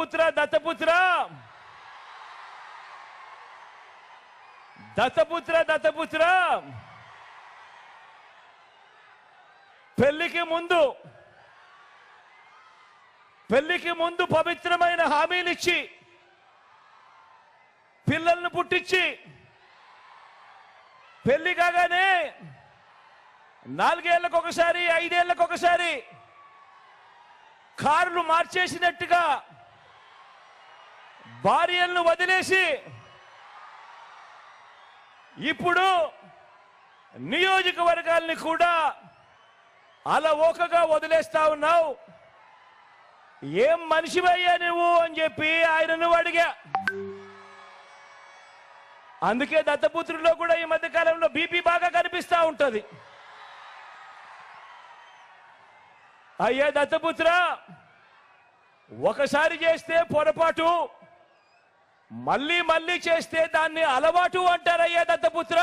దత్తపుత్ర దత్తపుత్ర దత్తపుత్ర దత్తపుత్ర పెళ్లికి ముందు పవిత్రమైన హామీలిచ్చి పిల్లలను పుట్టించి పెళ్లి కాగానే 4 ఏళ్లకు ఒకసారి 5 ఏళ్లకు ఒకసారి కార్లు మార్చేసినట్టుగా భార్యలను వదిలేసి ఇప్పుడు నియోజకవర్గాల్ని కూడా అలవోకగా వదిలేస్తా ఉన్నావు. ఏం మనిషివయ్యా నువ్వు అని చెప్పి ఆయనను అడిగా. అందుకే దత్తపుత్రుల్లో కూడా ఈ మధ్య కాలంలో బీపీ బాగా కనిపిస్తా ఉంటది. అయ్యా దత్తపుత్ర, ఒకసారి చేస్తే పొరపాటు, మళ్ళీ మళ్ళీ చేస్తే దాన్ని అలవాటు అంటారయ్యా దత్తపుత్ర.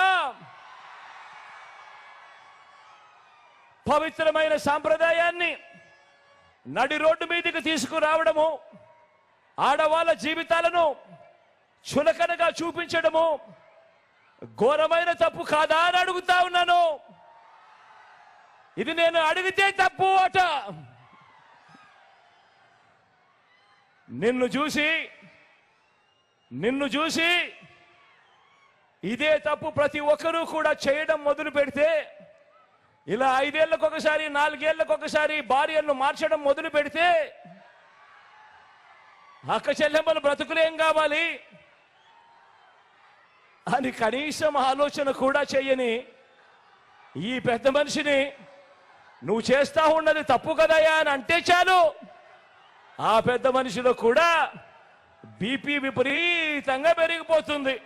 పవిత్రమైన సాంప్రదాయాన్ని నడి రోడ్డు మీదకి తీసుకురావడము, ఆడవాళ్ళ జీవితాలను చులకనగా చూపించడము ఘోరమైన తప్పు కాదా అని అడుగుతా ఉన్నాను. ఇది నేను అడిగితే తప్పు అట. నిన్ను చూసి ఇదే తప్పు ప్రతి ఒక్కరూ కూడా చేయడం మొదలు పెడితే, ఇలా 5 ఏళ్లకు ఒకసారి 4 ఏళ్లకు ఒకసారి భార్యలను మార్చడం మొదలు పెడితే అక్క చెల్లెమ్మల బ్రతుకులేం కావాలి అని కనీసం ఆలోచన కూడా చెయ్యని ఈ పెద్ద మనిషిని నువ్వు చేస్తా ఉన్నది తప్పు కదయా అని అంటే చాలు, ఆ పెద్ద మనిషిలో కూడా బీపీ విపరీతంగా పెరిగిపోతుంది.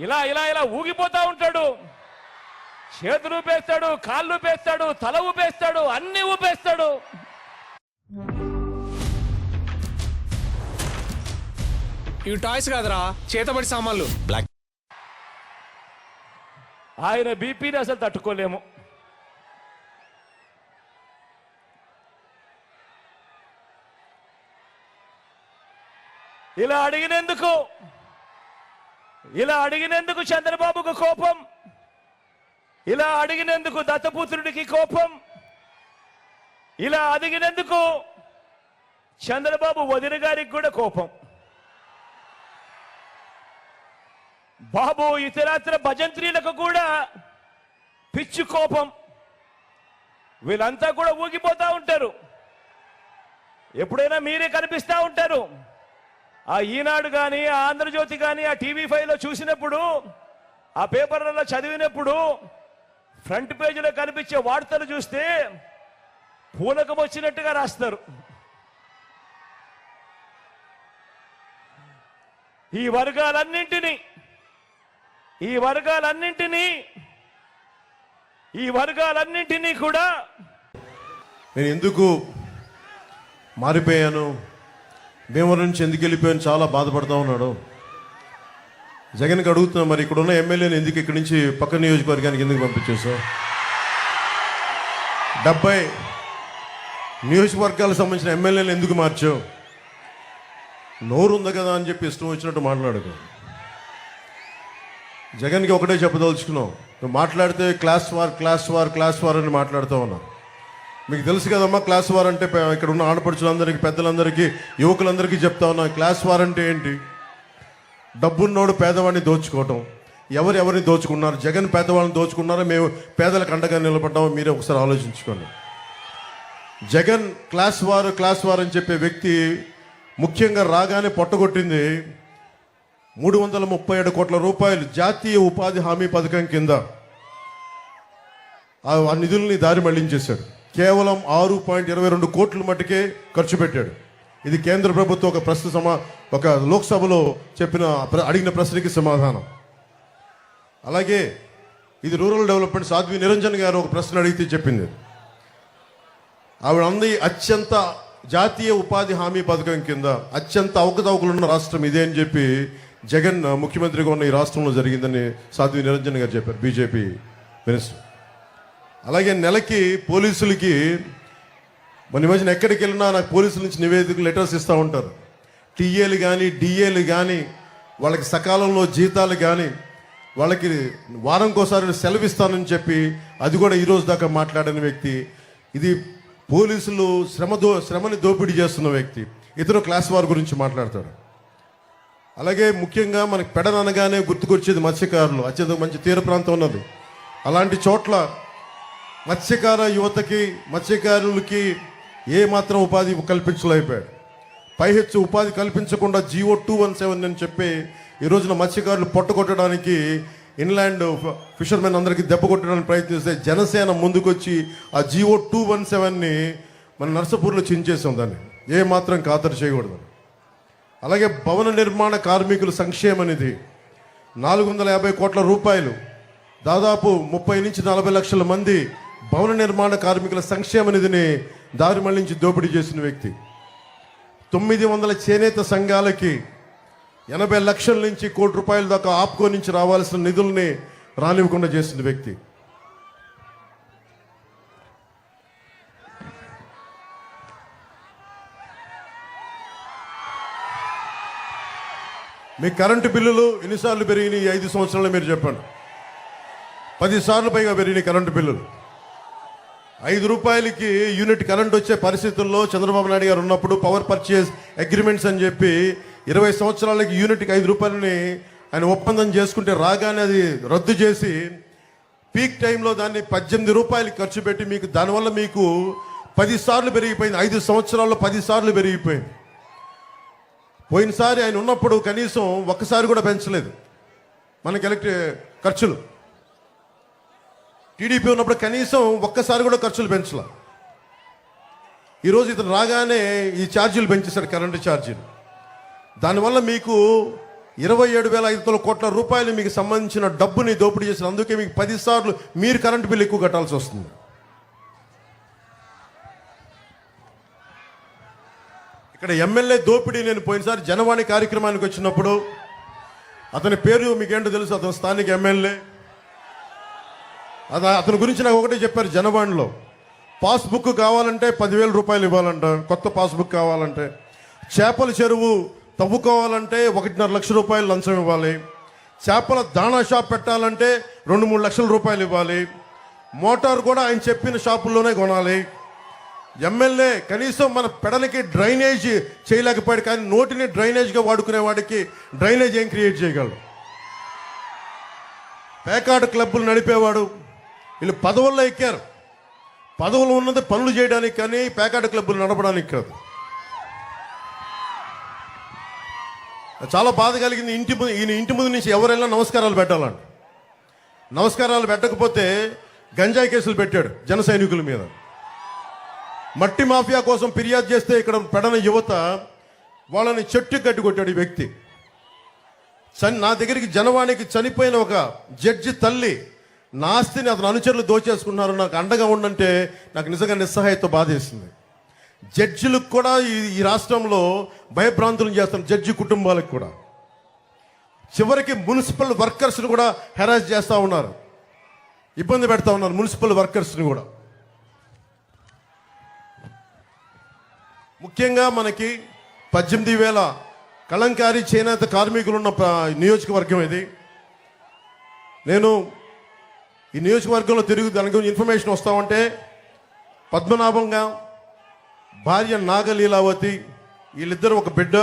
ఇలా ఇలా ఇలా ఊగిపోతా ఉంటాడు. చేతులు ఊపేస్తాడు, కాళ్ళు ఊపేస్తాడు, తల ఊపేస్తాడు, అన్ని ఊపేస్తాడు. ఇవి టాయ్స్ కాదురా, చేతబడి సామాన్లు. బ్లాక్ ఆయన బీపీని అసలు తట్టుకోలేము. ఇలా అడిగినందుకు చంద్రబాబుకు కోపం, ఇలా అడిగినందుకు దత్తపుత్రుడికి కోపం, ఇలా అడిగినందుకు చంద్రబాబు వదిన గారికి కూడా కోపం. బాబు ఇతరత్ర భజంత్రీలకు కూడా పిచ్చి కోపం. వీళ్ళంతా కూడా ఊగిపోతా ఉంటారు. ఎప్పుడైనా మీరే కనిపిస్తా ఉంటారు. ఆ ఈనాడు కానీ, ఆ ఆంధ్రజ్యోతి కానీ, ఆ టీవీ5లో చూసినప్పుడు, ఆ పేపర్లలో చదివినప్పుడు ఫ్రంట్ పేజీలో కనిపించే వార్తలు చూస్తే పూనకం వచ్చినట్టుగా రాస్తారు. ఈ వర్గాలన్నింటినీ కూడా నేను ఎందుకు మారిపోయాను, భీమవరం నుంచి ఎందుకు వెళ్ళిపోయాను చాలా బాధపడతా ఉన్నాడు. జగన్కి అడుగుతున్నా, మరి ఇక్కడ ఉన్న ఎమ్మెల్యేని ఎందుకు ఇక్కడి నుంచి పక్క నియోజకవర్గానికి ఎందుకు పంపించేసావు? 70 నియోజకవర్గాలకు సంబంధించిన ఎమ్మెల్యేలు ఎందుకు మార్చావు? నోరు ఉంది కదా అని చెప్పి ఇష్టం వచ్చినట్టు మాట్లాడకు. జగన్కి ఒకటే చెప్పదలుచుకున్నావు, నువ్వు మాట్లాడితే క్లాస్ వార్ అని మాట్లాడుతూ ఉన్నావు. మీకు తెలుసు కదమ్మా క్లాస్ వార్ అంటే. ఇక్కడ ఉన్న ఆడపడుచులందరికీ, పెద్దలందరికీ, యువకులందరికీ చెప్తా ఉన్నా, క్లాస్ వార్ అంటే ఏంటి? డబ్బున్నోడు పేదవాడిని దోచుకోవటం. ఎవరిని దోచుకున్నారు? జగన్ పేదవాళ్ళని దోచుకున్నారా, మేము పేదలకు అండగా నిలబడ్డామో మీరే ఒకసారి ఆలోచించుకోండి. జగన్ క్లాస్ వార్ అని చెప్పే వ్యక్తి ముఖ్యంగా రాగానే పొట్టగొట్టింది 337 కోట్ల రూపాయలు జాతీయ ఉపాధి హామీ పథకం కింద ఆ నిధుల్ని దారి మళ్లించేశాడు. కేవలం 6.22 కోట్ల మట్టుకే ఖర్చు పెట్టాడు. ఇది కేంద్ర ప్రభుత్వం ఒక లోక్సభలో అడిగిన ప్రశ్నకి సమాధానం. అలాగే ఇది రూరల్ డెవలప్మెంట్ సాధ్వి నిరంజన్ గారు ఒక ప్రశ్న అడిగితే చెప్పింది, ఆవిడ అంది అత్యంత జాతీయ ఉపాధి హామీ పథకం కింద అత్యంత అవకతవకలున్న రాష్ట్రం ఇదే అని చెప్పి జగన్ ముఖ్యమంత్రిగా ఉన్న ఈ రాష్ట్రంలో జరిగిందని సాధ్వి నిరంజన్ గారు చెప్పారు, బీజేపీ మినిస్టర్. అలాగే నెలకి పోలీసులకి మన మధ్యన ఎక్కడికి వెళ్ళినా నాకు పోలీసుల నుంచి నివేదికలు లెటర్స్ ఇస్తూ ఉంటారు. టీఏలు కానీ డిఏలు కానీ వాళ్ళకి సకాలంలో జీతాలు కానీ వాళ్ళకి వారంకోసారి సెలవు ఇస్తానని చెప్పి అది కూడా ఈరోజు దాకా మాట్లాడిన వ్యక్తి. ఇది పోలీసులు శ్రమని దోపిడీ చేస్తున్న వ్యక్తి. ఇతను క్లాస్ వార్ గురించి మాట్లాడతాడు. అలాగే ముఖ్యంగా మనకి పెడననగానే గుర్తుకొచ్చేది మత్స్యకారులు. అత్యంత మంచి తీర ప్రాంతం ఉన్నది. అలాంటి చోట్ల మత్స్యకార యువతకి మత్స్యకారులకి ఏ మాత్రం ఉపాధి కల్పించలేకపోయాడు. పైహెచ్చు ఉపాధి కల్పించకుండా GO 217 అని చెప్పి ఈ రోజున మత్స్యకారులు పొట్టగొట్టడానికి ఇన్లాండ్ ఫిషర్మెన్ అందరికీ దెబ్బ కొట్టడానికి ప్రయత్నిస్తే జనసేన ముందుకొచ్చి ఆ GO 217ని మన నర్సపూర్లో చించేసాం. దాన్ని ఏ మాత్రం ఖాతరు చేయకూడదు. అలాగే భవన నిర్మాణ కార్మికుల సంక్షేమ నిధి 450 కోట్ల రూపాయలు, దాదాపు 30 నుంచి 40 లక్షల మంది భవన నిర్మాణ కార్మికుల సంక్షేమ నిధిని దారి మళ్లించి దోపిడీ చేసిన వ్యక్తి. 900 చేనేత సంఘాలకి 80 లక్షల నుంచి ₹1 కోటి దాకా ఆప్కో నుంచి రావాల్సిన నిధుల్ని రానివ్వకుండా చేసిన వ్యక్తి. మీ కరెంటు బిల్లులు ఎన్నిసార్లు పెరిగినాయి 5 సంవత్సరాలు మీరు చెప్పండి. 10 సార్లు పైగా పెరిగినాయి కరెంటు బిల్లులు. ₹5 యూనిట్ కరెంట్ వచ్చే పరిస్థితుల్లో చంద్రబాబు నాయుడు గారు ఉన్నప్పుడు పవర్ పర్చేజ్ అగ్రిమెంట్స్ అని చెప్పి 20 సంవత్సరాలకి యూనిట్కి ₹5 ఆయన ఒప్పందం చేసుకుంటే రాగానే అది రద్దు చేసి పీక్ టైంలో దాన్ని ₹18 ఖర్చు పెట్టి మీకు దానివల్ల మీకు 10 సార్లు పెరిగిపోయింది. 5 సంవత్సరాల్లో 10 సార్లు పెరిగిపోయింది. పోయినసారి ఆయన ఉన్నప్పుడు కనీసం ఒక్కసారి కూడా పెంచలేదు మనకి ఖర్చులు. టీడీపీ ఉన్నప్పుడు కనీసం ఒక్కసారి కూడా ఖర్చులు పెంచలే. ఈరోజు ఇతను రాగానే ఈ ఛార్జీలు పెంచేశాడు, కరెంటు ఛార్జీలు. దానివల్ల మీకు 27,500 కోట్ల రూపాయలు మీకు సంబంధించిన డబ్బుని దోపిడీ చేసిన. అందుకే మీకు 10 సార్లు మీరు కరెంటు బిల్లు ఎక్కువ కట్టాల్సి వస్తుంది. ఇక్కడ ఎమ్మెల్యే దోపిడీ నేను పోయినసారి జనవాణి కార్యక్రమానికి వచ్చినప్పుడు అతని పేరు మీకేంటో తెలుసు. అతను స్థానిక ఎమ్మెల్యే. అతని గురించి నాకు ఒకటే చెప్పారు జనవాణిలో. పాస్బుక్ కావాలంటే ₹10,000 ఇవ్వాలంట, కొత్త పాస్బుక్ కావాలంటే. చేపల చెరువు తవ్వుకోవాలంటే ₹1.5 లక్ష లంచం ఇవ్వాలి. చేపల దాణా షాప్ పెట్టాలంటే ₹2-3 లక్షల ఇవ్వాలి. మోటార్ కూడా ఆయన చెప్పిన షాపుల్లోనే కొనాలి. ఎమ్మెల్యే కనీసం మన పెడలకి డ్రైనేజ్ చేయలేకపోయాడు, కానీ నోటిని డ్రైనేజ్గా వాడుకునే వాడికి డ్రైనేజ్ ఏం క్రియేట్ చేయగలడు? పేకాట క్లబ్బులు నడిపేవాడు. వీళ్ళు పదవుల్లో ఎక్కారు. పదవులు ఉన్నది పనులు చేయడానికి, కానీ పేకాట క్లబ్బులు నడపడానికి కాదు. చాలా బాధ కలిగింది. ఈయన ఇంటి ముందు నుంచి ఎవరైనా నమస్కారాలు పెట్టాలంట. నమస్కారాలు పెట్టకపోతే గంజాయి కేసులు పెట్టాడు జన సైనికుల మీద. మట్టి మాఫియా కోసం ఫిర్యాదు చేస్తే ఇక్కడ పెడన యువత వాళ్ళని చెట్టు కట్టి కొట్టాడు ఈ వ్యక్తి. నా దగ్గరికి జనవాణికి చనిపోయిన ఒక జడ్జి తల్లి నా ఆస్తిని అతను అనుచరులు దోచేసుకున్నారు, నాకు అండగా ఉండంటే నాకు నిజంగా నిస్సహాయత బాధేసింది. జడ్జిలకు కూడా ఈ రాష్ట్రంలో భయభ్రాంతులను చేస్తున్నారు, జడ్జి కుటుంబాలకు కూడా. చివరికి మున్సిపల్ వర్కర్స్ని కూడా హెరాస్ చేస్తూ ఉన్నారు, ఇబ్బంది పెడతా ఉన్నారు మున్సిపల్ వర్కర్స్ని కూడా. ముఖ్యంగా మనకి 18,000 కళంకారీ చేనేత కార్మికులు ఉన్న నియోజకవర్గం ఇది. నేను ఈ నియోజకవర్గంలో తిరిగి దాని గురించి ఇన్ఫర్మేషన్ వస్తామంటే పద్మనాభంగా భార్య నాగలీలావతి, వీళ్ళిద్దరు ఒక బిడ్డ,